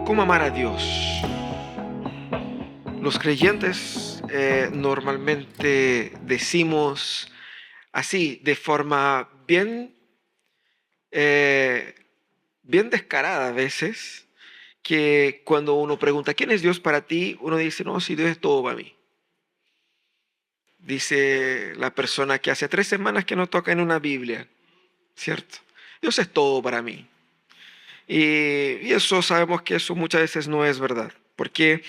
¿Cómo amar a Dios? Los creyentes normalmente decimos así, de forma eh, bien descarada a veces, que cuando uno pregunta, ¿quién es Dios para ti? Uno dice, no, si Dios es todo para mí. Dice la persona que hace 3 semanas que no toca en una Biblia, ¿cierto? Dios es todo para mí. Y eso sabemos que eso muchas veces no es verdad, porque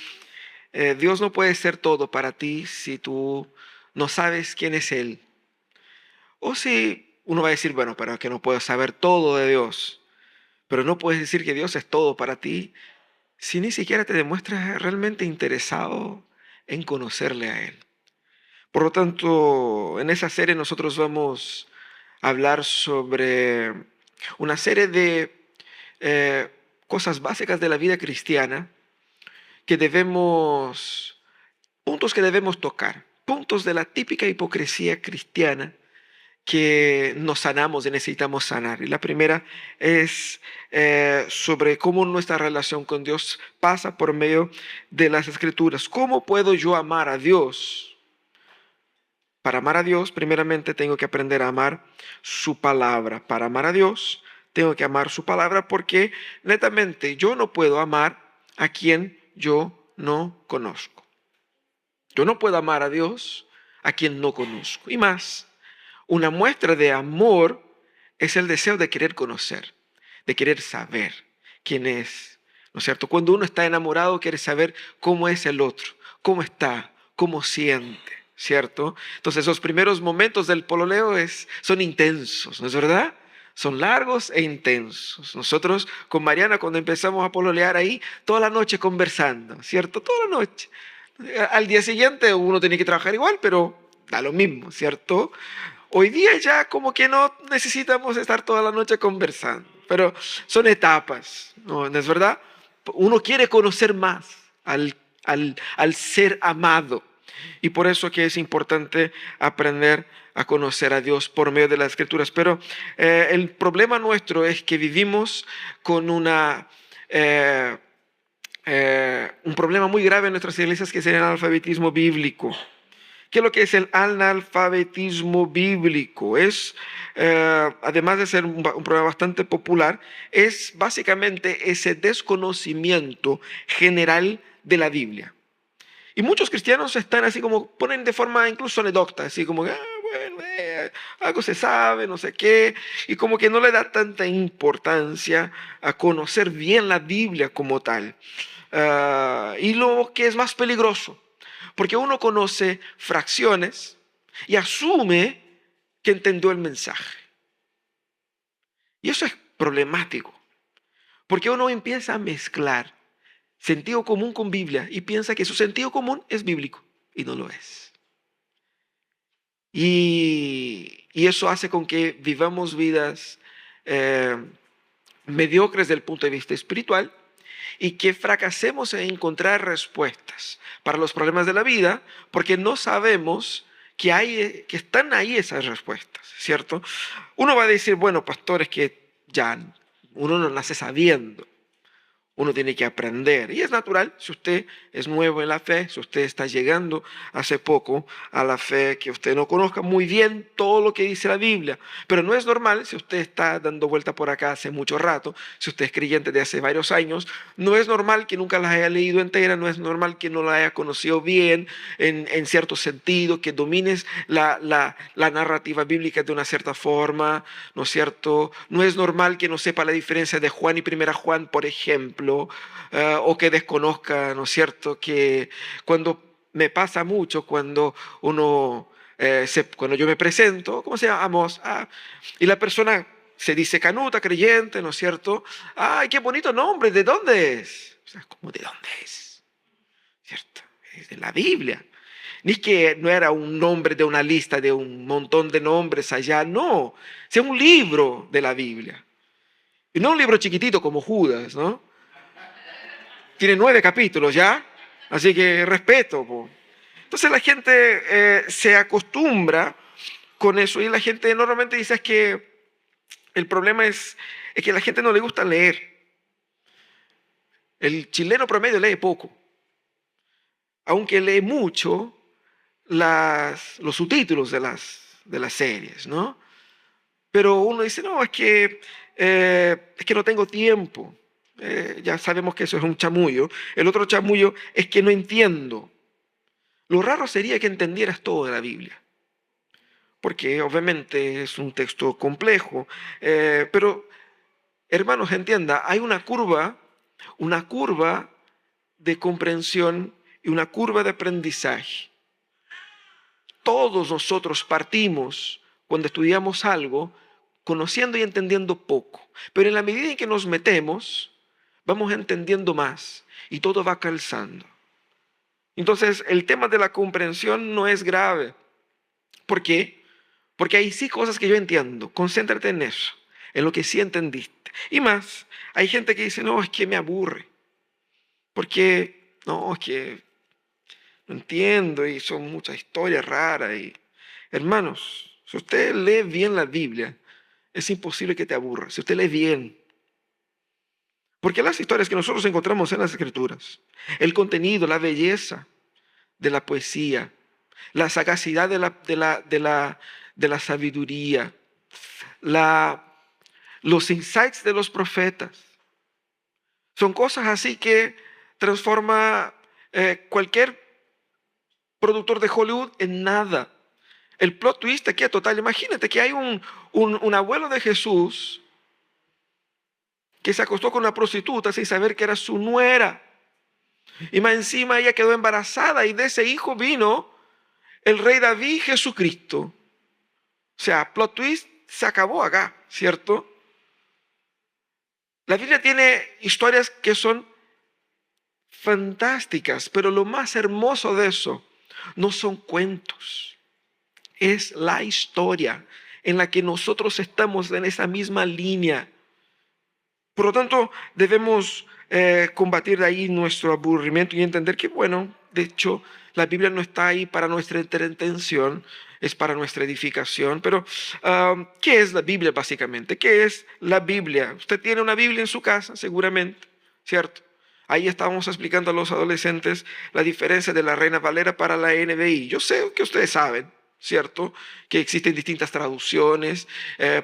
Dios no puede ser todo para ti si tú no sabes quién es Él. O si uno va a decir, bueno, pero es que no puedo saber todo de Dios. Pero no puedes decir que Dios es todo para ti si ni siquiera te demuestras realmente interesado en conocerle a Él. Por lo tanto, en esa serie nosotros vamos a hablar sobre una serie de eh, cosas básicas de la vida cristiana que puntos que debemos tocar, puntos de la típica hipocresía cristiana que nos sanamos y necesitamos sanar. Y la primera es sobre cómo nuestra relación con Dios pasa por medio de las Escrituras. ¿Cómo puedo yo amar a Dios? Para amar a Dios, primeramente tengo que aprender a amar su palabra. Para amar a Dios, tengo que amar su palabra porque netamente yo no puedo amar a quien yo no conozco. Yo no puedo amar a Dios a quien no conozco. Y más, una muestra de amor es el deseo de querer conocer, de querer saber quién es, ¿no es cierto? Cuando uno está enamorado, quiere saber cómo es el otro, cómo está, cómo siente, ¿cierto? Entonces, esos primeros momentos del pololeo son intensos, ¿no es verdad? Son largos e intensos. Nosotros con Mariana, cuando empezamos a pololear ahí, toda la noche conversando, ¿cierto? Toda la noche. Al día siguiente uno tiene que trabajar igual, pero da lo mismo, ¿cierto? Hoy día ya como que no necesitamos estar toda la noche conversando, pero son etapas, ¿no es verdad? Uno quiere conocer más al ser amado y por eso que es importante aprender a conocer a Dios por medio de las Escrituras. Pero el problema nuestro es que vivimos con un problema muy grave en nuestras iglesias, que es el analfabetismo bíblico. ¿Qué es lo que es el analfabetismo bíblico? Además de ser un problema bastante popular, es básicamente ese desconocimiento general de la Biblia. Y muchos cristianos están así como, ponen de forma incluso anecdótica, así como, bueno, algo se sabe, no sé qué, y como que no le da tanta importancia a conocer bien la Biblia como tal. Y lo que es más peligroso, porque uno conoce fracciones y asume que entendió el mensaje. Y eso es problemático, porque uno empieza a mezclar sentido común con Biblia y piensa que su sentido común es bíblico y no lo es. Y eso hace con que vivamos vidas mediocres desde el punto de vista espiritual y que fracasemos en encontrar respuestas para los problemas de la vida porque no sabemos que están ahí esas respuestas, ¿cierto? Uno va a decir, bueno, pastor, es que ya uno no nace sabiendo. Uno tiene que aprender. Y es natural, si usted es nuevo en la fe, si usted está llegando hace poco a la fe, que usted no conozca muy bien todo lo que dice la Biblia. Pero no es normal, si usted está dando vuelta por acá hace mucho rato, si usted es creyente de hace varios años, no es normal que nunca la haya leído entera, no es normal que no la haya conocido bien en cierto sentido, que domines la narrativa bíblica de una cierta forma, ¿no es cierto? No es normal que no sepa la diferencia de Juan y Primera Juan, por ejemplo, o que desconozca, ¿no es cierto? Que cuando me pasa mucho, cuando cuando yo me presento, ¿cómo se llama? Amos, y la persona se dice canuta, creyente, ¿no es cierto? ¡Ay, qué bonito nombre! ¿De dónde es? O sea, ¿cómo de dónde es? ¿Cierto? Es de la Biblia. Ni que no era un nombre de una lista de un montón de nombres allá, no. Es un libro de la Biblia. Y no un libro chiquitito como Judas, ¿no? Tiene 9 capítulos ya, así que respeto. Po. Entonces la gente se acostumbra con eso y la gente normalmente dice es que el problema es que a la gente no le gusta leer. El chileno promedio lee poco, aunque lee mucho los subtítulos de las series, ¿no? Pero uno dice, no, es que no tengo tiempo. Ya sabemos que eso es un chamullo. El otro chamullo es que no entiendo. Lo raro sería que entendieras todo de la Biblia, porque obviamente es un texto complejo, pero hermanos, entienda, hay una curva de comprensión y una curva de aprendizaje. Todos nosotros partimos cuando estudiamos algo conociendo y entendiendo poco, pero en la medida en que nos metemos, vamos entendiendo más y todo va calzando. Entonces, el tema de la comprensión no es grave. ¿Por qué? Porque hay sí cosas que yo entiendo. Concéntrate en eso, en lo que sí entendiste. Y más, hay gente que dice, no, es que me aburre. Porque, no, es que no entiendo y son muchas historias raras. Hermanos, si usted lee bien la Biblia, es imposible que te aburra. Si usted lee bien. Porque las historias que nosotros encontramos en las Escrituras, el contenido, la belleza de la poesía, la sagacidad de la sabiduría, los insights de los profetas, son cosas así que transforma cualquier productor de Hollywood en nada. El plot twist aquí es total. Imagínate que hay un abuelo de Jesús que se acostó con una prostituta sin saber que era su nuera. Y más encima ella quedó embarazada y de ese hijo vino el rey David, Jesucristo. O sea, plot twist se acabó acá, ¿cierto? La Biblia tiene historias que son fantásticas, pero lo más hermoso de eso no son cuentos. Es la historia en la que nosotros estamos en esa misma línea. Por lo tanto, debemos combatir de ahí nuestro aburrimiento y entender que, bueno, de hecho, la Biblia no está ahí para nuestra entretención, es para nuestra edificación. Pero, ¿qué es la Biblia básicamente? ¿Qué es la Biblia? Usted tiene una Biblia en su casa, seguramente, ¿cierto? Ahí estábamos explicando a los adolescentes la diferencia de la Reina Valera para la NBI. Yo sé que ustedes saben, ¿cierto? Que existen distintas traducciones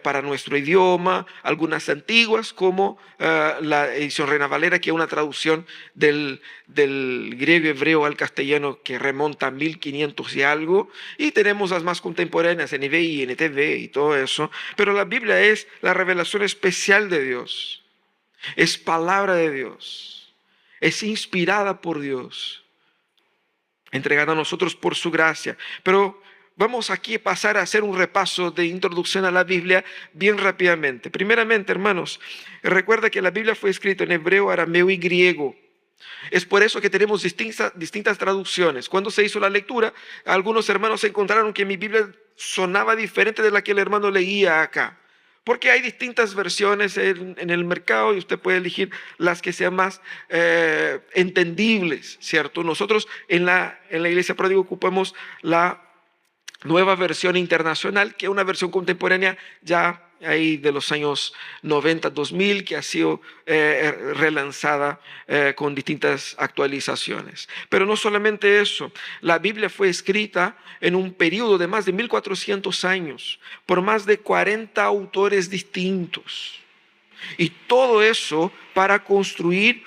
para nuestro idioma, algunas antiguas como la edición Reina Valera, que es una traducción del griego hebreo al castellano que remonta a 1500 y algo, y tenemos las más contemporáneas, NBI, NTV y todo eso, pero la Biblia es la revelación especial de Dios, es palabra de Dios, es inspirada por Dios, entregada a nosotros por su gracia, pero vamos aquí a pasar a hacer un repaso de introducción a la Biblia bien rápidamente. Primeramente, hermanos, recuerda que la Biblia fue escrita en hebreo, arameo y griego. Es por eso que tenemos distintas traducciones. Cuando se hizo la lectura, algunos hermanos encontraron que mi Biblia sonaba diferente de la que el hermano leía acá. Porque hay distintas versiones en el mercado y usted puede elegir las que sean más entendibles, ¿cierto? Nosotros en la Iglesia Pródigo ocupamos la Nueva Versión Internacional, que es una versión contemporánea ya ahí de los años 90, 2000, que ha sido relanzada con distintas actualizaciones. Pero no solamente eso, la Biblia fue escrita en un periodo de más de 1400 años por más de 40 autores distintos. Y todo eso para construir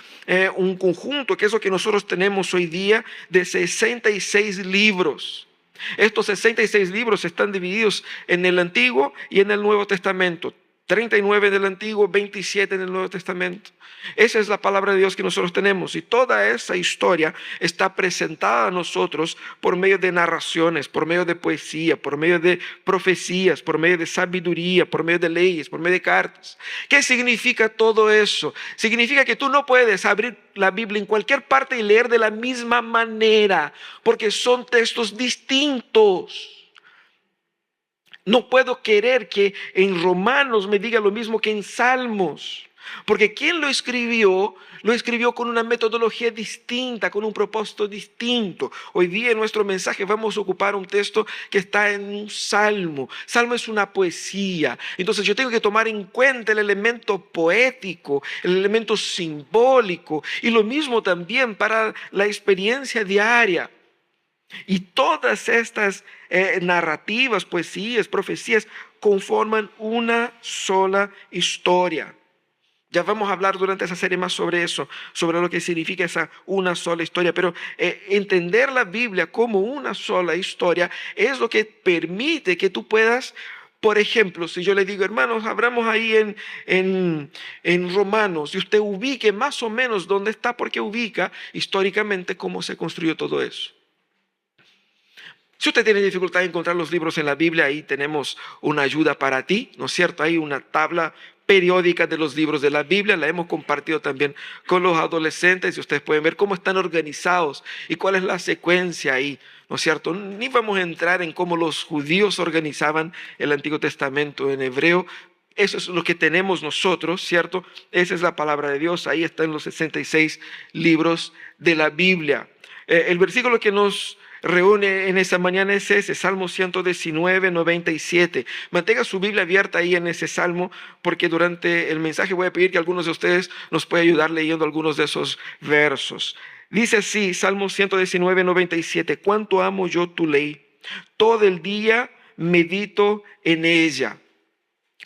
un conjunto, que es lo que nosotros tenemos hoy día, de 66 libros. Estos 66 libros están divididos en el Antiguo y en el Nuevo Testamento. 39 en el Antiguo, 27 en el Nuevo Testamento. Esa es la palabra de Dios que nosotros tenemos. Y toda esa historia está presentada a nosotros por medio de narraciones, por medio de poesía, por medio de profecías, por medio de sabiduría, por medio de leyes, por medio de cartas. ¿Qué significa todo eso? Significa que tú no puedes abrir la Biblia en cualquier parte y leer de la misma manera, porque son textos distintos. No puedo querer que en Romanos me diga lo mismo que en Salmos. Porque quien lo escribió con una metodología distinta, con un propósito distinto. Hoy día en nuestro mensaje vamos a ocupar un texto que está en un salmo. Salmo es una poesía. Entonces yo tengo que tomar en cuenta el elemento poético, el elemento simbólico y lo mismo también para la experiencia diaria. Y todas estas narrativas, poesías, profecías conforman una sola historia. Ya vamos a hablar durante esa serie más sobre eso, sobre lo que significa esa una sola historia. Pero entender la Biblia como una sola historia es lo que permite que tú puedas, por ejemplo, si yo le digo, hermanos, abramos ahí en Romanos, y usted ubique más o menos dónde está, porque ubica históricamente cómo se construyó todo eso. Si usted tiene dificultad en encontrar los libros en la Biblia, ahí tenemos una ayuda para ti, ¿no es cierto? Hay una tabla periódica de los libros de la Biblia, la hemos compartido también con los adolescentes y ustedes pueden ver cómo están organizados y cuál es la secuencia ahí, ¿no es cierto? Ni vamos a entrar en cómo los judíos organizaban el Antiguo Testamento en hebreo. Eso es lo que tenemos nosotros, ¿cierto? Esa es la palabra de Dios, ahí están los 66 libros de la Biblia. El versículo que nos reúne en esta mañana es ese, Salmo 119, 97. Mantenga su Biblia abierta ahí en ese Salmo, porque durante el mensaje voy a pedir que algunos de ustedes nos puedan ayudar leyendo algunos de esos versos. Dice así, Salmo 119, 97, cuánto amo yo tu ley, todo el día medito en ella.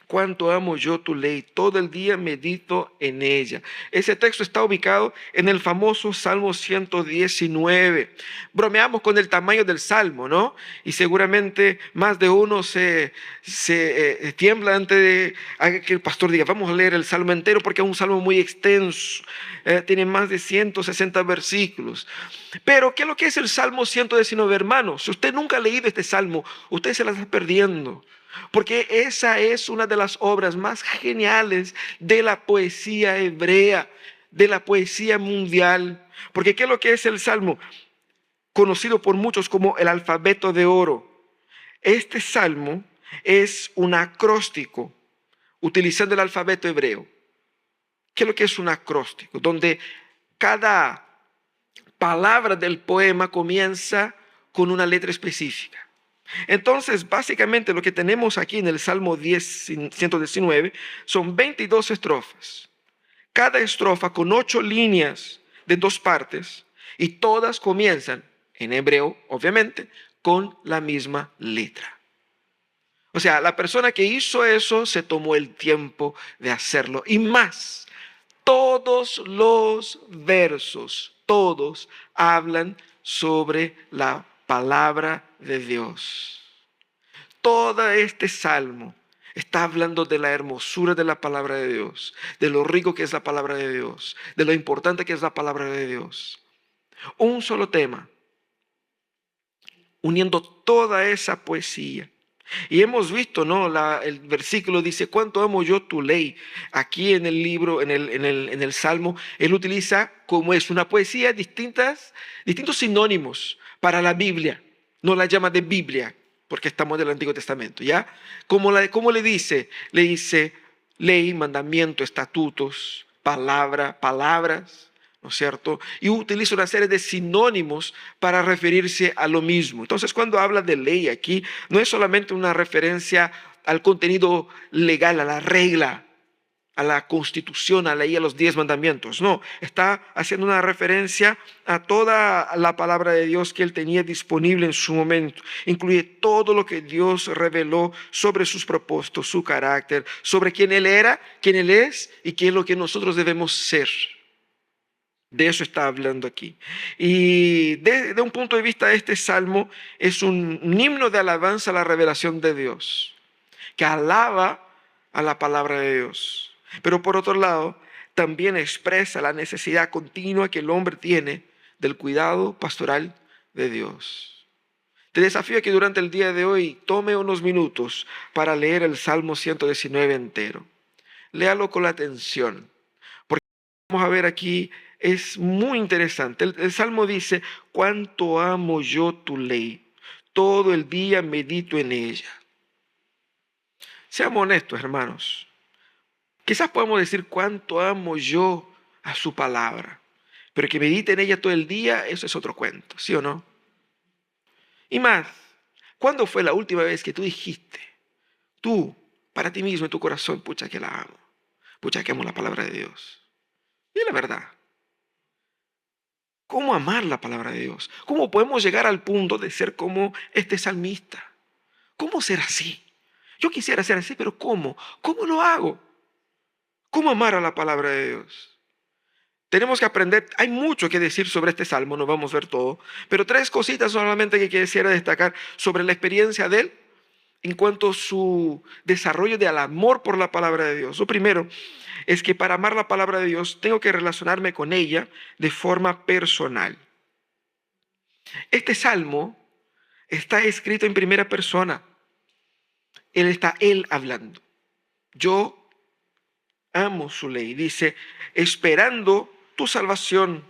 Cuánto amo yo tu ley, todo el día medito en ella. Ese texto está ubicado en el famoso Salmo 119. Bromeamos con el tamaño del Salmo, ¿no? Y seguramente más de uno se tiembla antes de que el pastor diga, vamos a leer el Salmo entero porque es un Salmo muy extenso. Tiene más de 160 versículos. Pero, ¿qué es lo que es el Salmo 119, hermanos? Si usted nunca ha leído este Salmo, usted se la está perdiendo. Porque esa es una de las obras más geniales de la poesía hebrea, de la poesía mundial. Porque ¿qué es lo que es el Salmo? Conocido por muchos como el alfabeto de oro. Este Salmo es un acróstico utilizando el alfabeto hebreo. ¿Qué es lo que es un acróstico? Donde cada palabra del poema comienza con una letra específica. Entonces, básicamente lo que tenemos aquí en el Salmo 119 son 22 estrofas. Cada estrofa con 8 líneas de 2 partes y todas comienzan, en hebreo, obviamente, con la misma letra. O sea, la persona que hizo eso se tomó el tiempo de hacerlo. Y más, todos los versos, todos hablan sobre la palabra de Dios. Todo este salmo está hablando de la hermosura de la palabra de Dios, de lo rico que es la palabra de Dios, de lo importante que es la palabra de Dios. Un solo tema, uniendo toda esa poesía. Y hemos visto, ¿no? El versículo dice, ¿cuánto amo yo tu ley? Aquí en el libro, en el Salmo, él utiliza, como es una poesía, distintos sinónimos para la Biblia. No la llama de Biblia, porque estamos del Antiguo Testamento, ¿ya? ¿Cómo le dice? Le dice ley, mandamiento, estatutos, palabras, ¿no es cierto? Y utiliza una serie de sinónimos para referirse a lo mismo. Entonces, cuando habla de ley aquí, no es solamente una referencia al contenido legal, a la regla, a la constitución, a la ley, a los 10 mandamientos. No, está haciendo una referencia a toda la palabra de Dios que él tenía disponible en su momento. Incluye todo lo que Dios reveló sobre sus propósitos, su carácter, sobre quién él era, quién él es y qué es lo que nosotros debemos ser. De eso está hablando aquí. Y de un punto de vista, este salmo es un himno de alabanza a la revelación de Dios, que alaba a la palabra de Dios. Pero por otro lado, también expresa la necesidad continua que el hombre tiene del cuidado pastoral de Dios. Te desafío a que durante el día de hoy tome unos minutos para leer el Salmo 119 entero. Léalo con la atención, porque vamos a ver aquí, es muy interesante. El Salmo dice, cuánto amo yo tu ley, todo el día medito en ella. Seamos honestos, hermanos. Quizás podemos decir cuánto amo yo a su palabra, pero que medite en ella todo el día, eso es otro cuento, ¿sí o no? Y más, ¿cuándo fue la última vez que tú dijiste, tú, para ti mismo en tu corazón, pucha que la amo, pucha que amo la palabra de Dios? Y la verdad, ¿cómo amar la palabra de Dios? ¿Cómo podemos llegar al punto de ser como este salmista? ¿Cómo ser así? Yo quisiera ser así, pero ¿cómo? ¿Cómo lo hago? ¿Cómo amar a la palabra de Dios? Tenemos que aprender, hay mucho que decir sobre este salmo, no vamos a ver todo, pero tres cositas solamente que quisiera destacar sobre la experiencia de él en cuanto a su desarrollo del amor por la palabra de Dios. Lo primero es que para amar la palabra de Dios tengo que relacionarme con ella de forma personal. Este salmo está escrito en primera persona. Él hablando. Yo amo su ley. Dice, esperando tu salvación,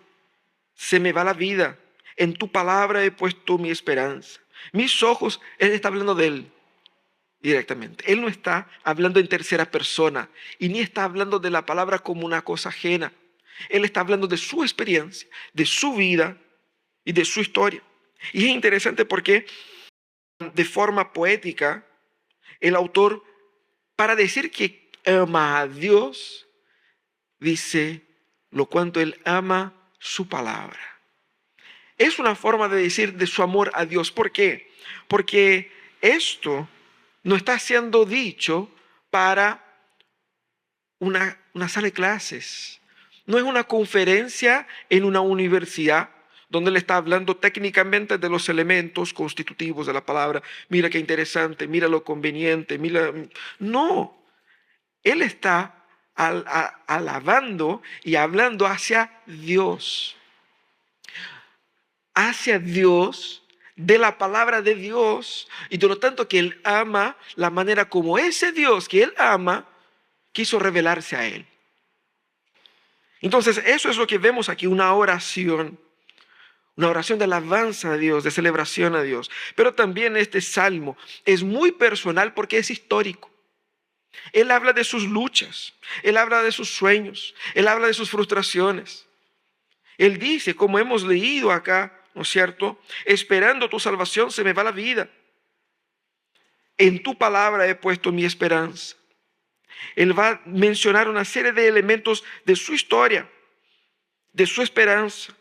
se me va la vida. En tu palabra he puesto mi esperanza. Mis ojos, él está hablando de él directamente. Él no está hablando en tercera persona y ni está hablando de la palabra como una cosa ajena. Él está hablando de su experiencia, de su vida y de su historia. Y es interesante porque de forma poética, el autor, para decir que ama a Dios, dice lo cuanto él ama su palabra. Es una forma de decir de su amor a Dios. ¿Por qué? Porque esto no está siendo dicho para una sala de clases. No es una conferencia en una universidad donde él está hablando técnicamente de los elementos constitutivos de la palabra. Mira qué interesante, mira lo conveniente, mira. No, él está alabando y hablando hacia Dios. Hacia Dios, de la palabra de Dios, y de lo tanto que él ama la manera como ese Dios que él ama quiso revelarse a él. Entonces eso es lo que vemos aquí, una oración de alabanza a Dios, de celebración a Dios. Pero también este salmo es muy personal porque es histórico. Él habla de sus luchas, él habla de sus sueños, él habla de sus frustraciones. Él dice, como hemos leído acá, ¿no es cierto? Esperando tu salvación se me va la vida. En tu palabra he puesto mi esperanza. Él va a mencionar una serie de elementos de su historia, de su esperanza,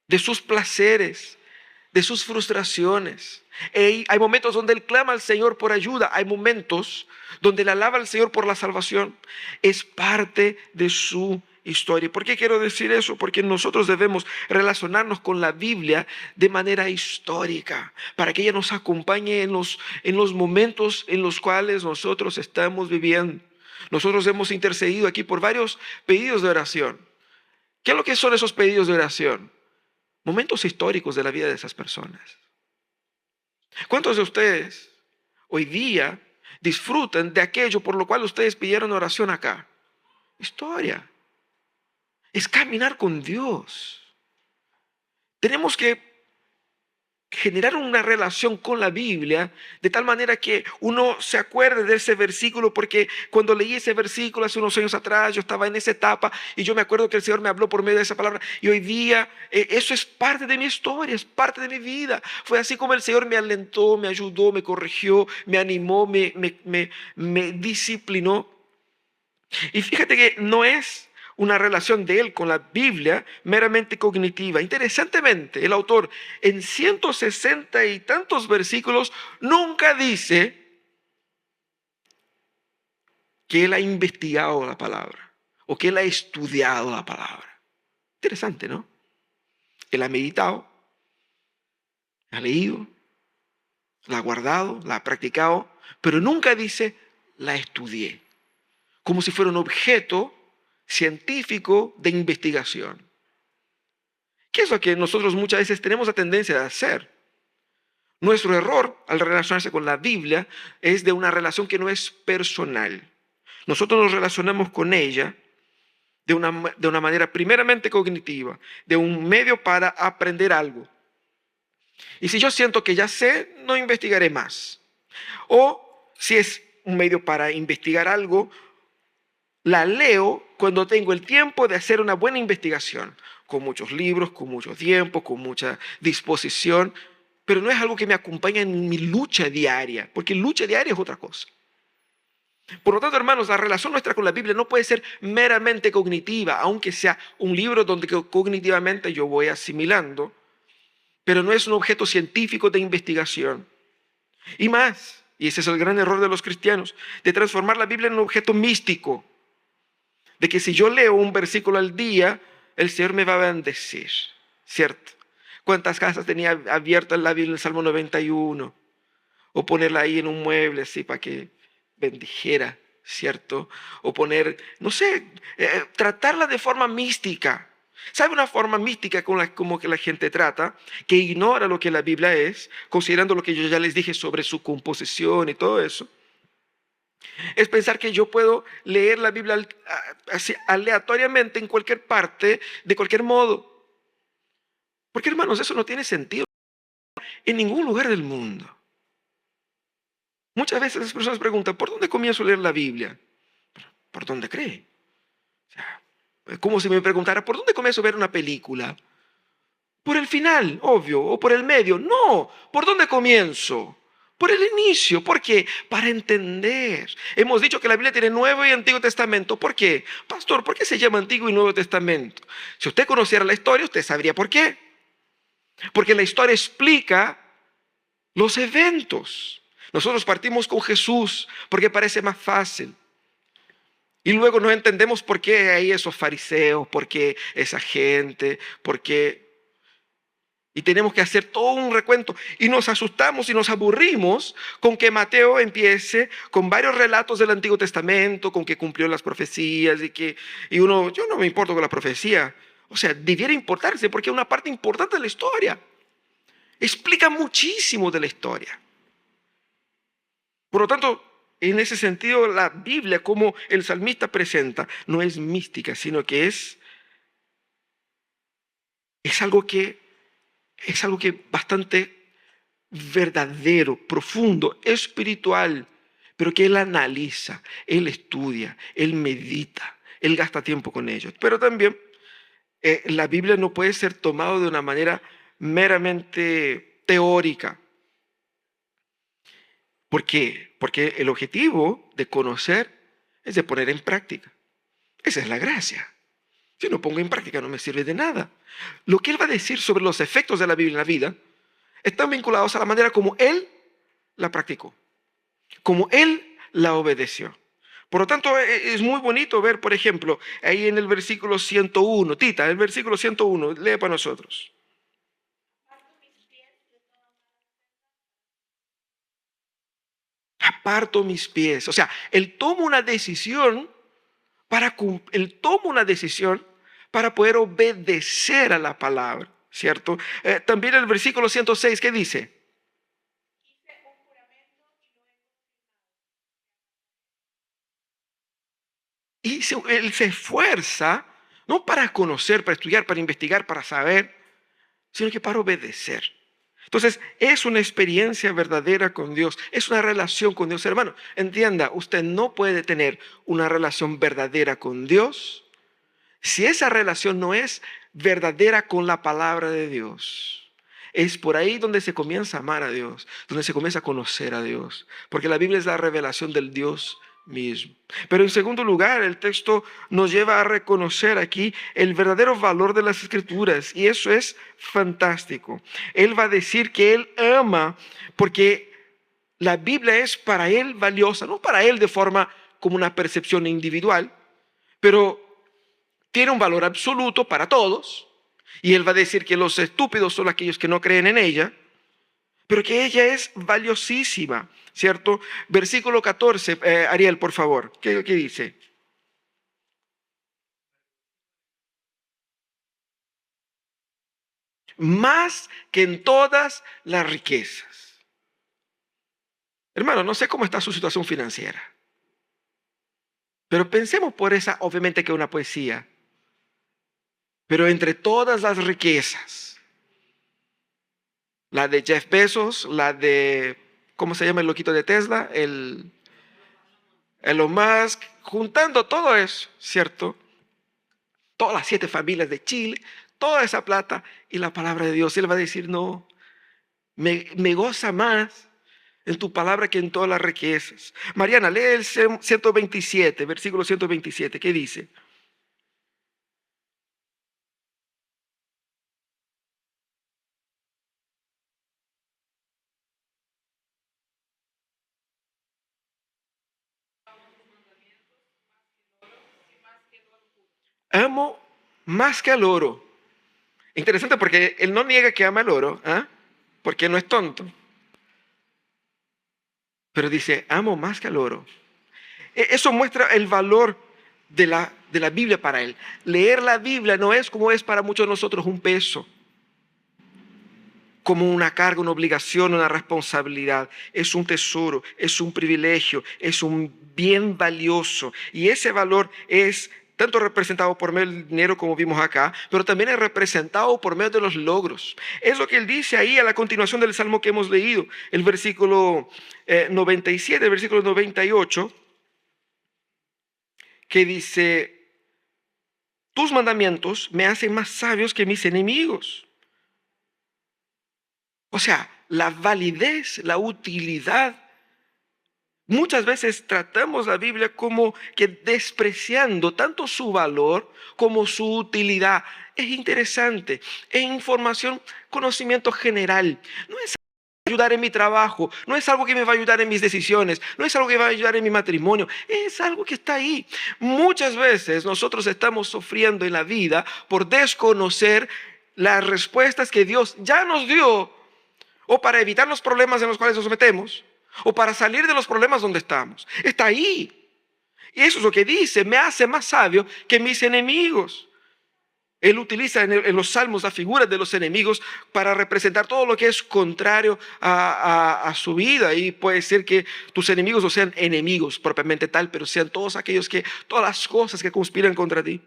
de sus placeres, de sus frustraciones. Hay momentos donde él clama al Señor por ayuda. Hay momentos donde él alaba al Señor por la salvación. Es parte de su historia. ¿Por qué quiero decir eso? Porque nosotros debemos relacionarnos con la Biblia de manera histórica, para que ella nos acompañe en los momentos en los cuales nosotros estamos viviendo. Nosotros hemos intercedido aquí por varios pedidos de oración. ¿Qué es lo que son esos pedidos de oración? Momentos históricos de la vida de esas personas. ¿Cuántos de ustedes hoy día disfrutan de aquello por lo cual ustedes pidieron oración acá? Historia. Es caminar con Dios. Tenemos que generar una relación con la Biblia de tal manera que uno se acuerde de ese versículo, porque cuando leí ese versículo hace unos años atrás, yo estaba en esa etapa y yo me acuerdo que el Señor me habló por medio de esa palabra, y hoy día eso es parte de mi historia, es parte de mi vida. Fue así como el Señor me alentó, me ayudó, me corrigió, me animó, me disciplinó. Y fíjate que no es una relación de él con la Biblia meramente cognitiva. Interesantemente, el autor en 160 y tantos versículos nunca dice que él ha investigado la palabra o que él ha estudiado la palabra. Interesante, ¿no? Él ha meditado, ha leído, la ha guardado, la ha practicado, pero nunca dice la estudié, como si fuera un objeto científico de investigación. ¿Qué es lo que nosotros muchas veces tenemos la tendencia de hacer? Nuestro error al relacionarse con la Biblia es de una relación que no es personal. Nosotros nos relacionamos con ella de una manera primeramente cognitiva, de un medio para aprender algo. Y si yo siento que ya sé, no investigaré más. O si es un medio para investigar algo, La leo cuando tengo el tiempo de hacer una buena investigación, con muchos libros, con mucho tiempo, con mucha disposición, pero no es algo que me acompaña en mi lucha diaria, porque lucha diaria es otra cosa. Por lo tanto, hermanos, la relación nuestra con la Biblia no puede ser meramente cognitiva, aunque sea un libro donde cognitivamente yo voy asimilando, pero no es un objeto científico de investigación. Y más, y ese es el gran error de los cristianos, de transformar la Biblia en un objeto místico, de que si yo leo un versículo al día, el Señor me va a bendecir, ¿cierto? ¿Cuántas casas tenía abiertas la Biblia en el Salmo 91? O ponerla ahí en un mueble así para que bendijera, ¿cierto? O poner, no sé, tratarla de forma mística. ¿Sabe una forma mística como que la gente trata? Que ignora lo que la Biblia es, considerando lo que yo ya les dije sobre su composición y todo eso. Es pensar que yo puedo leer la Biblia así, aleatoriamente en cualquier parte, de cualquier modo. Porque hermanos, eso no tiene sentido en ningún lugar del mundo. Muchas veces las personas preguntan, ¿por dónde comienzo a leer la Biblia? ¿Por dónde cree? O sea, es como si me preguntara, ¿por dónde comienzo a ver una película? Por el final, obvio, o por el medio. No, ¿por dónde comienzo? Por el inicio. ¿Por qué? Para entender. Hemos dicho que la Biblia tiene Nuevo y Antiguo Testamento. ¿Por qué? Pastor, ¿por qué se llama Antiguo y Nuevo Testamento? Si usted conociera la historia, usted sabría por qué. Porque la historia explica los eventos. Nosotros partimos con Jesús porque parece más fácil. Y luego no entendemos por qué hay esos fariseos, por qué esa gente, por qué... Y tenemos que hacer todo un recuento. Y nos asustamos y nos aburrimos con que Mateo empiece con varios relatos del Antiguo Testamento, con que cumplió las profecías y uno, yo no me importo con la profecía. O sea, debiera importarse porque es una parte importante de la historia. Explica muchísimo de la historia. Por lo tanto, en ese sentido, la Biblia, como el salmista presenta, no es mística, sino que es algo que bastante verdadero, profundo, espiritual, pero que él analiza, él estudia, él medita, él gasta tiempo con ellos. Pero también la Biblia no puede ser tomada de una manera meramente teórica. ¿Por qué? Porque el objetivo de conocer es de poner en práctica. Esa es la gracia. Si no pongo en práctica no me sirve de nada. Lo que él va a decir sobre los efectos de la Biblia en la vida están vinculados a la manera como él la practicó, como él la obedeció. Por lo tanto, es muy bonito ver, por ejemplo, ahí en el versículo 101, Tita, el versículo 101, lee para nosotros. Aparto mis pies. O sea, él toma una decisión para poder obedecer a la palabra, ¿cierto? También el versículo 106, ¿qué dice? Y él se esfuerza, no para conocer, para estudiar, para investigar, para saber, sino que para obedecer. Entonces, es una experiencia verdadera con Dios, es una relación con Dios. Hermano, entienda, usted no puede tener una relación verdadera con Dios si esa relación no es verdadera con la palabra de Dios. Es por ahí donde se comienza a amar a Dios, donde se comienza a conocer a Dios, porque la Biblia es la revelación del Dios mismo. Pero en segundo lugar, el texto nos lleva a reconocer aquí el verdadero valor de las Escrituras, y eso es fantástico. Él va a decir que él ama porque la Biblia es para él valiosa, no para él de forma como una percepción individual, pero tiene un valor absoluto para todos, y él va a decir que los estúpidos son aquellos que no creen en ella, pero que ella es valiosísima, ¿cierto? Versículo 14, Ariel, por favor, ¿qué dice? Más que en todas las riquezas. Hermano, no sé cómo está su situación financiera, pero pensemos por esa, obviamente que es una poesía, pero entre todas las riquezas, la de Jeff Bezos, la de, ¿cómo se llama el loquito de Tesla? Elon Musk, juntando todo eso, ¿cierto? Todas las 7 familias de Chile, toda esa plata y la palabra de Dios. Él va a decir, no, me goza más en tu palabra que en todas las riquezas. Mariana, lee el 127, versículo 127, ¿qué dice? Amo más que al oro. Interesante porque él no niega que ama el oro, ¿ah? Porque no es tonto. Pero dice, amo más que al oro. Eso muestra el valor de la Biblia para él. Leer la Biblia no es como es para muchos de nosotros un peso, como una carga, una obligación, una responsabilidad. Es un tesoro, es un privilegio, es un bien valioso. Y ese valor es tanto representado por medio del dinero como vimos acá, pero también es representado por medio de los logros. Es lo que él dice ahí a la continuación del salmo que hemos leído, el versículo 97, el versículo 98, que dice, tus mandamientos me hacen más sabios que mis enemigos. O sea, la validez, la utilidad. Muchas veces tratamos la Biblia como que despreciando tanto su valor como su utilidad. Es interesante, es información, conocimiento general. No es algo que me va a ayudar en mi trabajo, no es algo que me va a ayudar en mis decisiones, no es algo que me va a ayudar en mi matrimonio, es algo que está ahí. Muchas veces nosotros estamos sufriendo en la vida por desconocer las respuestas que Dios ya nos dio o para evitar los problemas en los cuales nos metemos, o para salir de los problemas donde estamos. Está ahí. Y eso es lo que dice, me hace más sabio que mis enemigos. Él utiliza en los salmos las figuras de los enemigos para representar todo lo que es contrario a su vida. Y puede ser que tus enemigos no sean enemigos propiamente tal, pero sean todos aquellos todas las cosas que conspiran contra ti.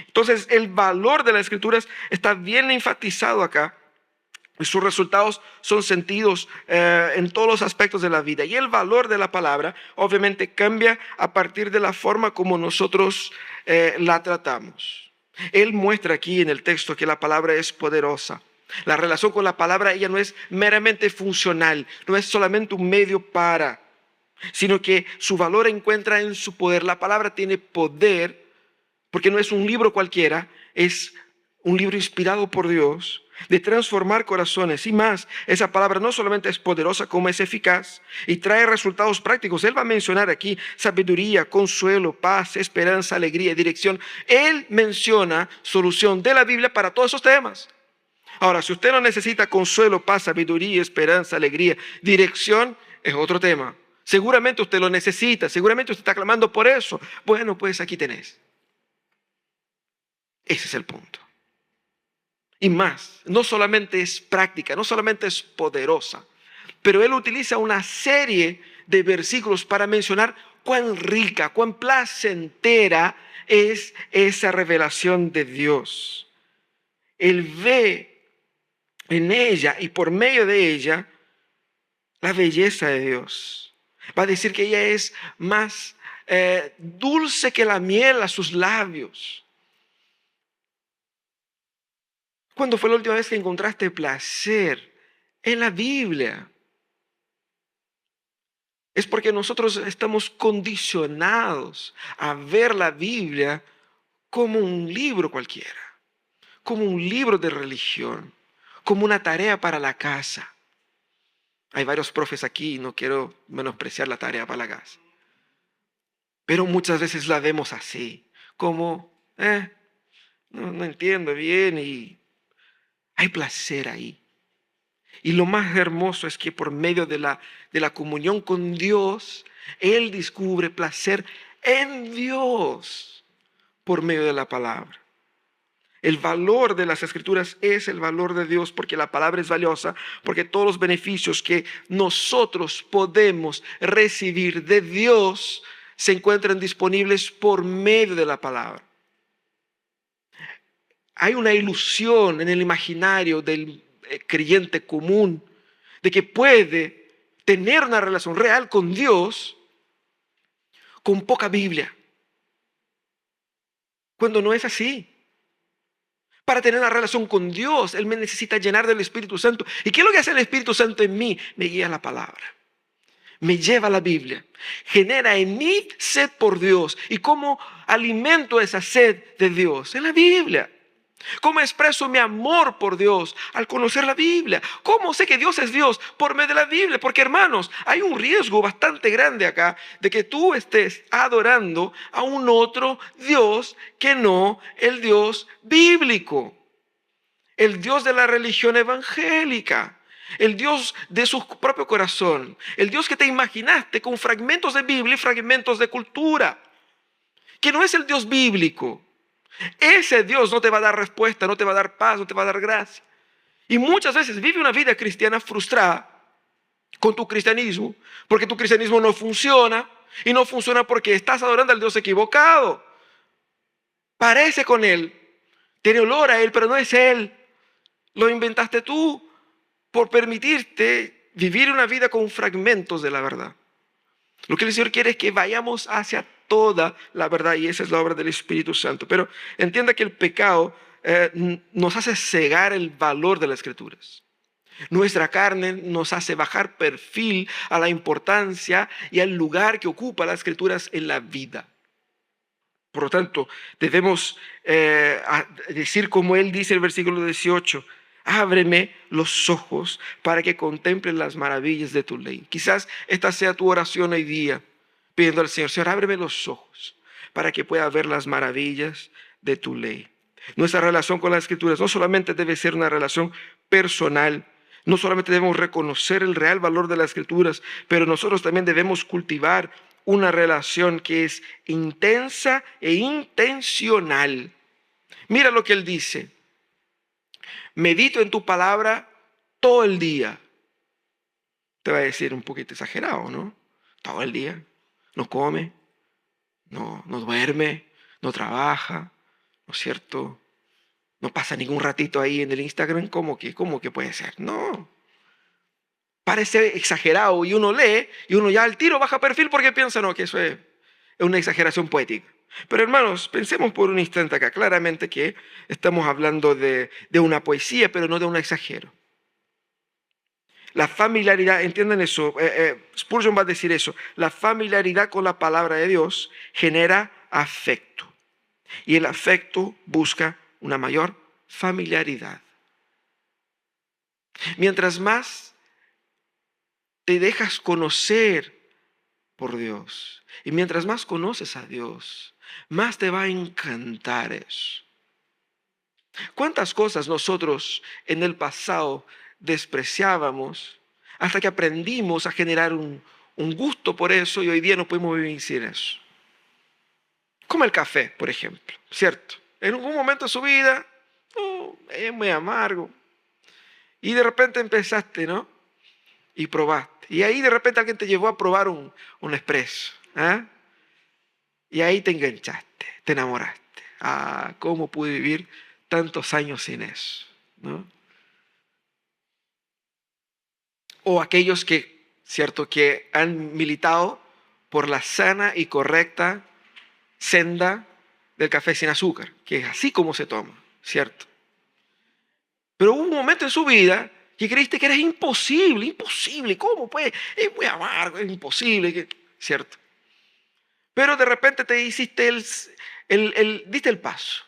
Entonces el valor de las escrituras está bien enfatizado acá. Y sus resultados son sentidos en todos los aspectos de la vida. Y el valor de la palabra obviamente cambia a partir de la forma como nosotros la tratamos. Él muestra aquí en el texto que la palabra es poderosa. La relación con la palabra, ella no es meramente funcional, no es solamente un medio para, sino que su valor encuentra en su poder. La palabra tiene poder porque no es un libro cualquiera, es un libro inspirado por Dios de transformar corazones. Y más, esa palabra no solamente es poderosa, como es eficaz y trae resultados prácticos. Él va a mencionar aquí sabiduría, consuelo, paz, esperanza, alegría, dirección. Él menciona solución de la Biblia para todos esos temas. Ahora, si usted no necesita consuelo, paz, sabiduría, esperanza, alegría, dirección, es otro tema. Seguramente usted lo necesita, seguramente usted está clamando por eso. Bueno, pues aquí tenés. Ese es el punto. Y más, no solamente es práctica, no solamente es poderosa, pero él utiliza una serie de versículos para mencionar cuán rica, cuán placentera es esa revelación de Dios. Él ve en ella y por medio de ella la belleza de Dios. Va a decir que ella es más dulce que la miel a sus labios. ¿Cuándo fue la última vez que encontraste placer en la Biblia? Es porque nosotros estamos condicionados a ver la Biblia como un libro cualquiera, como un libro de religión, como una tarea para la casa. Hay varios profes aquí y no quiero menospreciar la tarea para la casa. Pero muchas veces la vemos así, como, no entiendo bien y hay placer ahí. Y lo más hermoso es que por medio de la comunión con Dios, Él descubre placer en Dios por medio de la palabra. El valor de las escrituras es el valor de Dios porque la palabra es valiosa, porque todos los beneficios que nosotros podemos recibir de Dios se encuentran disponibles por medio de la palabra. Hay una ilusión en el imaginario del creyente común de que puede tener una relación real con Dios con poca Biblia, cuando no es así. Para tener una relación con Dios, Él me necesita llenar del Espíritu Santo. ¿Y qué es lo que hace el Espíritu Santo en mí? Me guía a la palabra, me lleva a la Biblia, genera en mí sed por Dios. ¿Y cómo alimento esa sed de Dios? En la Biblia. ¿Cómo expreso mi amor por Dios? Al conocer la Biblia. ¿Cómo sé que Dios es Dios? Por medio de la Biblia. Porque, hermanos, hay un riesgo bastante grande acá de que tú estés adorando a un otro Dios que no el Dios bíblico, el Dios de la religión evangélica, el Dios de su propio corazón, el Dios que te imaginaste con fragmentos de Biblia y fragmentos de cultura, que no es el Dios bíblico. Ese Dios no te va a dar respuesta, no te va a dar paz, no te va a dar gracia. Y muchas veces vive una vida cristiana frustrada con tu cristianismo, porque tu cristianismo no funciona, y no funciona porque estás adorando al Dios equivocado. Parece con Él, tiene olor a Él, pero no es Él. Lo inventaste tú por permitirte vivir una vida con fragmentos de la verdad. Lo que el Señor quiere es que vayamos hacia toda la verdad, y esa es la obra del Espíritu Santo. Pero entienda que el pecado nos hace cegar el valor de las Escrituras. Nuestra carne nos hace bajar perfil a la importancia y al lugar que ocupa las Escrituras en la vida. Por lo tanto, debemos decir como Él dice en el versículo 18, ábreme los ojos para que contemple las maravillas de tu ley. Quizás esta sea tu oración hoy día, pidiendo al Señor, Señor, ábreme los ojos para que pueda ver las maravillas de tu ley. Nuestra relación con las Escrituras no solamente debe ser una relación personal, no solamente debemos reconocer el real valor de las Escrituras, pero nosotros también debemos cultivar una relación que es intensa e intencional. Mira lo que Él dice. Medito en tu palabra todo el día. Te va a decir un poquito exagerado, ¿no? Todo el día. No come, no duerme, no trabaja, ¿no es cierto? No pasa ningún ratito ahí en el Instagram. ¿Cómo que puede ser? No. Parece exagerado y uno lee y uno ya al tiro baja perfil porque piensa, no, que eso es una exageración poética. Pero hermanos, pensemos por un instante acá, claramente que estamos hablando de una poesía, pero no de un exagero. La familiaridad, entiendan eso, Spurgeon va a decir eso, la familiaridad con la palabra de Dios genera afecto. Y el afecto busca una mayor familiaridad. Mientras más te dejas conocer por Dios, y mientras más conoces a Dios, más te va a encantar eso. ¿Cuántas cosas nosotros en el pasado despreciábamos hasta que aprendimos a generar un gusto por eso y hoy día no podemos vivir sin eso? Como el café, por ejemplo, ¿cierto? En algún momento de su vida, es muy amargo. Y de repente empezaste, ¿no? Y probaste. Y ahí de repente alguien te llevó a probar un espresso. ¿Ah? Y ahí te enganchaste, te enamoraste. ¿Cómo pude vivir tantos años sin eso? ¿No? O aquellos que, cierto, que han militado por la sana y correcta senda del café sin azúcar, que es así como se toma, ¿cierto? Pero hubo un momento en su vida que creíste que era imposible, ¿cómo pues? Es muy amargo, es imposible, ¿cierto? Pero de repente te hiciste diste el paso.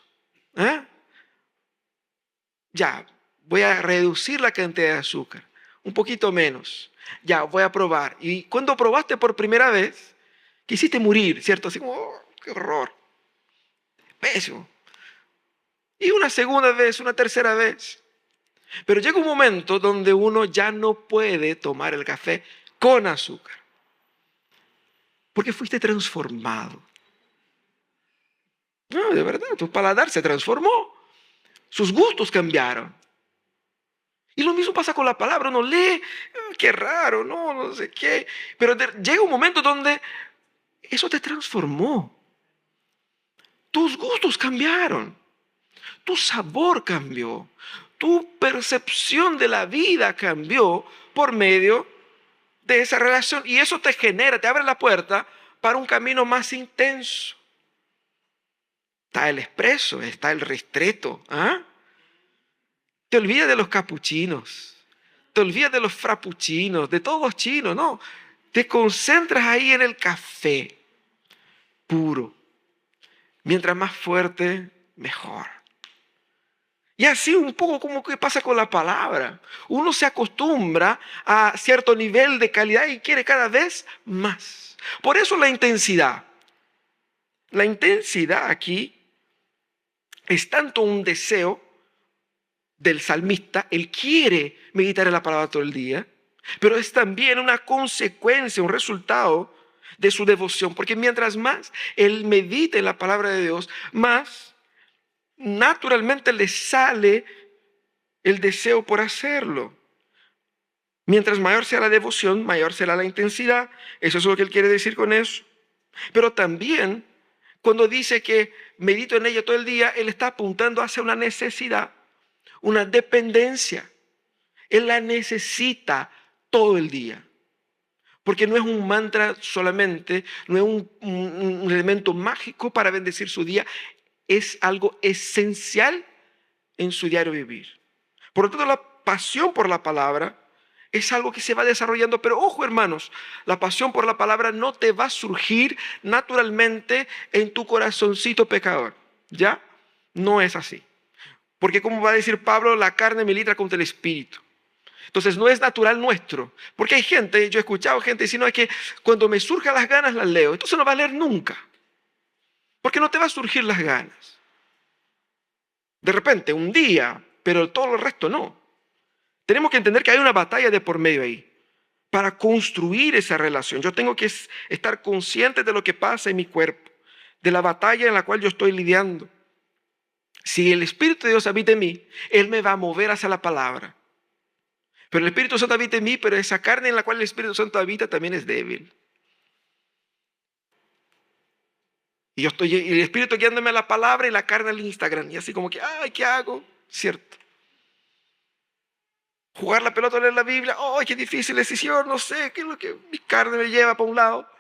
Ya, voy a reducir la cantidad de azúcar, un poquito menos. Ya, voy a probar. Y cuando probaste por primera vez, quisiste morir, ¿cierto? Así como, qué horror. Pésimo. Y una segunda vez, una tercera vez. Pero llega un momento donde uno ya no puede tomar el café con azúcar. Porque fuiste transformado. No, de verdad, tu paladar se transformó. Sus gustos cambiaron. Y lo mismo pasa con la palabra. Uno lee, qué raro, no sé qué. Pero llega un momento donde eso te transformó. Tus gustos cambiaron. Tu sabor cambió. Tu percepción de la vida cambió por medio de esa relación. Y eso te genera, te abre la puerta para un camino más intenso. Está el expreso, está el ristretto. ¿Ah? Te olvidas de los capuchinos, te olvidas de los frappuccinos, de todos los chinos, no. Te concentras ahí en el café puro. Mientras más fuerte, mejor. Y así un poco como que pasa con la palabra. Uno se acostumbra a cierto nivel de calidad y quiere cada vez más. Por eso la intensidad. La intensidad aquí es tanto un deseo del salmista, él quiere meditar en la palabra todo el día, pero es también una consecuencia, un resultado de su devoción, porque mientras más él medita en la palabra de Dios, más naturalmente le sale el deseo por hacerlo. Mientras mayor sea la devoción, mayor será la intensidad. Eso es lo que él quiere decir con eso. Pero también, cuando dice que medito en ella todo el día, él está apuntando hacia una necesidad, una dependencia. Él la necesita todo el día. Porque no es un mantra solamente, no es un elemento mágico para bendecir su día, es algo esencial en su diario vivir. Por lo tanto, la pasión por la palabra es algo que se va desarrollando, pero ojo hermanos, la pasión por la palabra no te va a surgir naturalmente en tu corazoncito pecador, ¿ya? No es así. Porque como va a decir Pablo, la carne milita contra el espíritu. Entonces no es natural nuestro. Porque hay gente, yo he escuchado gente diciendo que cuando me surjan las ganas las leo. Entonces no va a leer nunca. Porque no te va a surgir las ganas. De repente, un día, pero todo el resto no. Tenemos que entender que hay una batalla de por medio ahí. Para construir esa relación. Yo tengo que estar consciente de lo que pasa en mi cuerpo. De la batalla en la cual yo estoy lidiando. Si el Espíritu de Dios habita en mí, Él me va a mover hacia la palabra. Pero el Espíritu Santo habita en mí, pero esa carne en la cual el Espíritu Santo habita también es débil. Y yo estoy, y el Espíritu guiándome a la palabra y la carne al Instagram. Y así como que, ay, ¿qué hago? Cierto. Jugar la pelota, leer la Biblia, ay, qué difícil decisión, no sé, qué es lo que mi carne me lleva para un lado.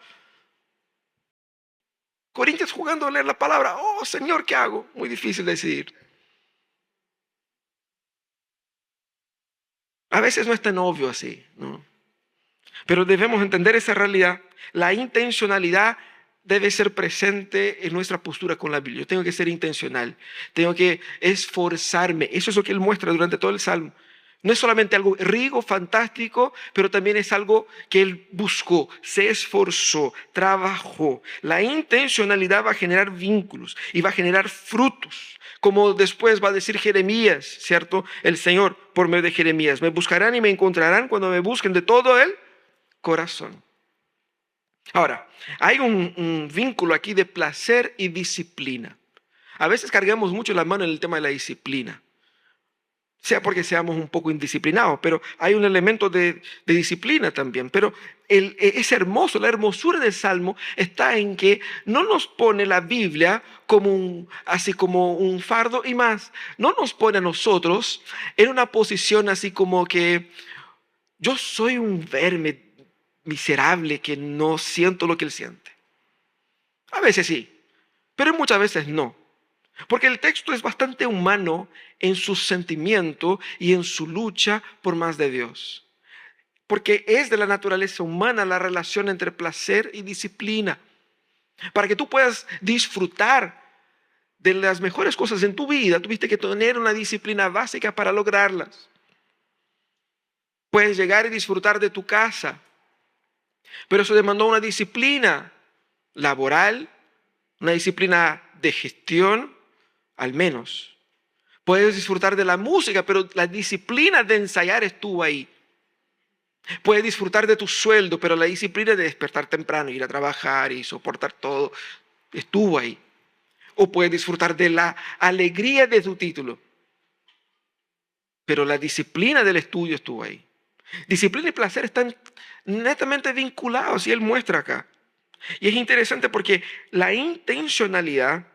Corintios jugando a leer la palabra, oh, Señor, ¿qué hago? Muy difícil decidir. A veces no es tan obvio así, ¿no? Pero debemos entender esa realidad. La intencionalidad debe ser presente en nuestra postura con la Biblia. Yo tengo que ser intencional. Tengo que esforzarme. Eso es lo que él muestra durante todo el Salmo. No es solamente algo rico, fantástico, pero también es algo que él buscó, se esforzó, trabajó. La intencionalidad va a generar vínculos y va a generar frutos. Como después va a decir Jeremías, ¿cierto? El Señor por medio de Jeremías. Me buscarán y me encontrarán cuando me busquen de todo el corazón. Ahora, hay un vínculo aquí de placer y disciplina. A veces cargamos mucho la mano en el tema de la disciplina, sea porque seamos un poco indisciplinados, pero hay un elemento de disciplina también. Pero es hermoso, la hermosura del Salmo está en que no nos pone la Biblia como así como un fardo y más. No nos pone a nosotros en una posición así como que yo soy un verme miserable que no siento lo que él siente. A veces sí, pero muchas veces no. Porque el texto es bastante humano en su sentimiento y en su lucha por más de Dios. Porque es de la naturaleza humana la relación entre placer y disciplina. Para que tú puedas disfrutar de las mejores cosas en tu vida, tuviste que tener una disciplina básica para lograrlas. Puedes llegar y disfrutar de tu casa, pero eso demandó una disciplina laboral, una disciplina de gestión, al menos. Puedes disfrutar de la música, pero la disciplina de ensayar estuvo ahí. Puedes disfrutar de tu sueldo, pero la disciplina de despertar temprano, ir a trabajar y soportar todo, estuvo ahí. O puedes disfrutar de la alegría de tu título, pero la disciplina del estudio estuvo ahí. Disciplina y placer están netamente vinculados y él muestra acá. Y es interesante porque la intencionalidad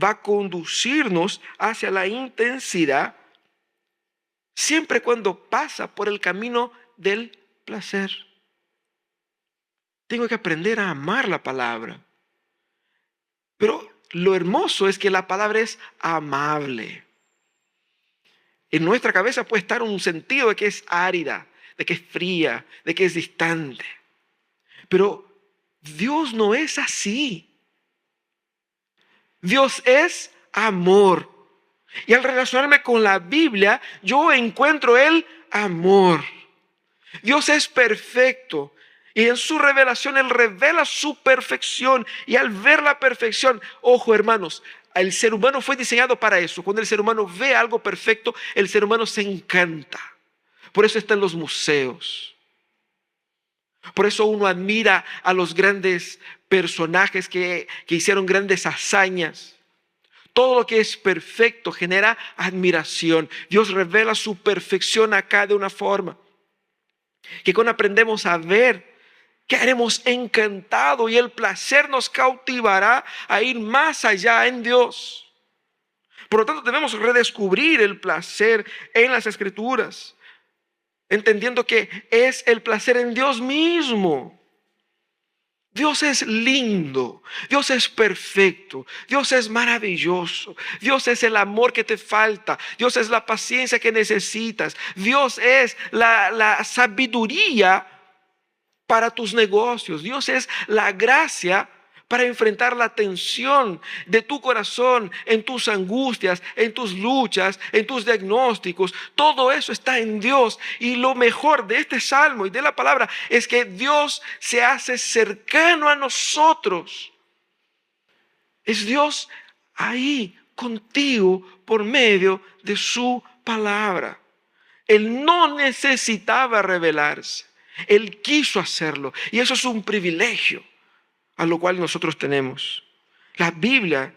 va a conducirnos hacia la intensidad siempre cuando pasa por el camino del placer. Tengo que aprender a amar la palabra. Pero lo hermoso es que la palabra es amable. En nuestra cabeza puede estar un sentido de que es árida, de que es fría, de que es distante. Pero Dios no es así. Dios es amor. Y al relacionarme con la Biblia, yo encuentro el amor. Dios es perfecto. Y en su revelación, Él revela su perfección. Y al ver la perfección, ojo hermanos, el ser humano fue diseñado para eso. Cuando el ser humano ve algo perfecto, el ser humano se encanta. Por eso están los museos. Por eso uno admira a los grandes personajes que hicieron grandes hazañas. Todo lo que es perfecto genera admiración. Dios revela su perfección acá de una forma que cuando aprendemos a ver, quedaremos encantados y el placer nos cautivará a ir más allá en Dios. Por lo tanto, debemos redescubrir el placer en las Escrituras, entendiendo que es el placer en Dios mismo. Dios es lindo, Dios es perfecto, Dios es maravilloso, Dios es el amor que te falta, Dios es la paciencia que necesitas, Dios es la sabiduría para tus negocios, Dios es la gracia para enfrentar la tensión de tu corazón en tus angustias, en tus luchas, en tus diagnósticos. Todo eso está en Dios. Y lo mejor de este salmo y de la palabra es que Dios se hace cercano a nosotros. Es Dios ahí contigo por medio de su palabra. Él no necesitaba revelarse. Él quiso hacerlo. Y eso es un privilegio a lo cual nosotros tenemos. La Biblia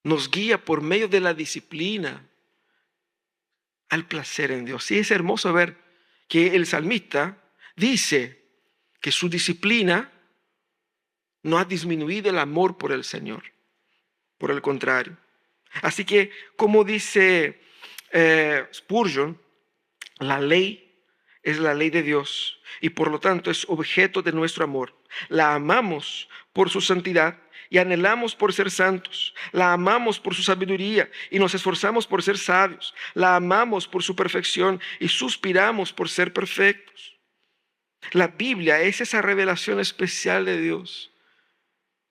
nos guía por medio de la disciplina al placer en Dios. Y es hermoso ver que el salmista dice que su disciplina no ha disminuido el amor por el Señor. Por el contrario. Así que, como dice Spurgeon, la ley es la ley de Dios y por lo tanto es objeto de nuestro amor. La amamos por su santidad y anhelamos por ser santos. La amamos por su sabiduría y nos esforzamos por ser sabios. La amamos por su perfección y suspiramos por ser perfectos. La Biblia es esa revelación especial de Dios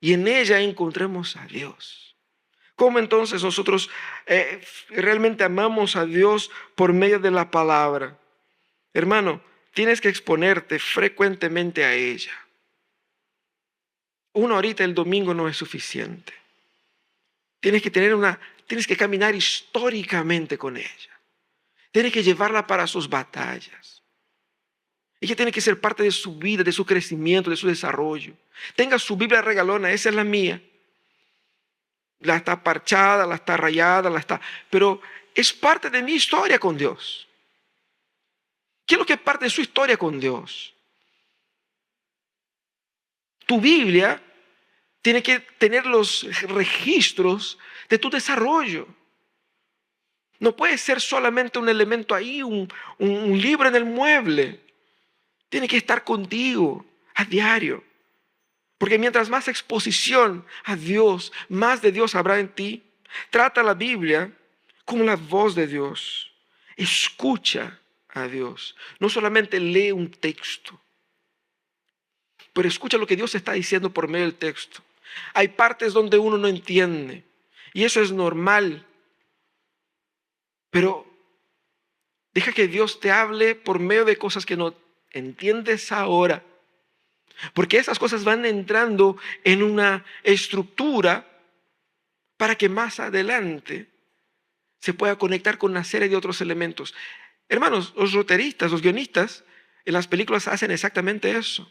y en ella encontramos a Dios. ¿Cómo entonces nosotros realmente amamos a Dios por medio de la palabra? Hermano, tienes que exponerte frecuentemente a ella. Una horita el domingo no es suficiente. Tienes que caminar históricamente con ella. Tienes que llevarla para sus batallas. Ella tiene que ser parte de su vida, de su crecimiento, de su desarrollo. Tenga su Biblia regalona, esa es la mía. La está parchada, la está rayada, pero es parte de mi historia con Dios. ¿Qué es lo que es parte de su historia con Dios? Tu Biblia tiene que tener los registros de tu desarrollo. No puede ser solamente un elemento ahí, un libro en el mueble. Tiene que estar contigo a diario. Porque mientras más exposición a Dios, más de Dios habrá en ti. Trata la Biblia como la voz de Dios. Escucha a Dios. No solamente lee un texto, pero escucha lo que Dios está diciendo por medio del texto. Hay partes donde uno no entiende y eso es normal, pero deja que Dios te hable por medio de cosas que no entiendes ahora, porque esas cosas van entrando en una estructura para que más adelante se pueda conectar con una serie de otros elementos. Hermanos, los roteiristas, los guionistas en las películas hacen exactamente eso.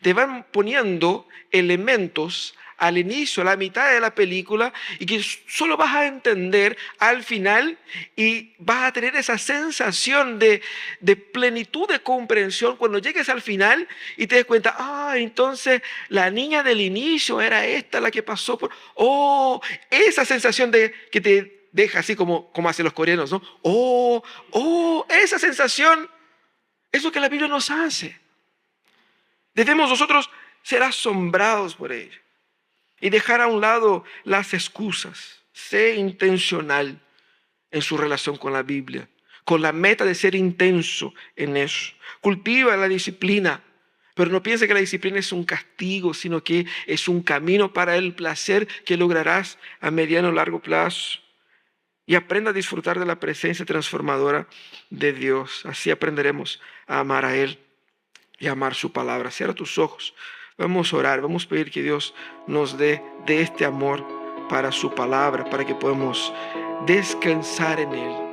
Te van poniendo elementos al inicio, a la mitad de la película y que solo vas a entender al final y vas a tener esa sensación de plenitud de comprensión cuando llegues al final y te des cuenta, entonces la niña del inicio era esta la que pasó por... esa sensación de que te deja así como hacen los coreanos, ¿no? Esa sensación Es lo que la Biblia nos hace. Debemos nosotros ser asombrados por ello y dejar a un lado las excusas. Sé intencional en su relación con la Biblia, con la meta de ser intenso en eso. Cultiva la disciplina, pero no piense que la disciplina es un castigo, sino que es un camino para el placer que lograrás a mediano o largo plazo. Y aprenda a disfrutar de la presencia transformadora de Dios. Así aprenderemos a amar a Él y a amar su palabra. Cierra tus ojos. Vamos a orar, vamos a pedir que Dios nos dé de este amor para su palabra, para que podamos descansar en Él.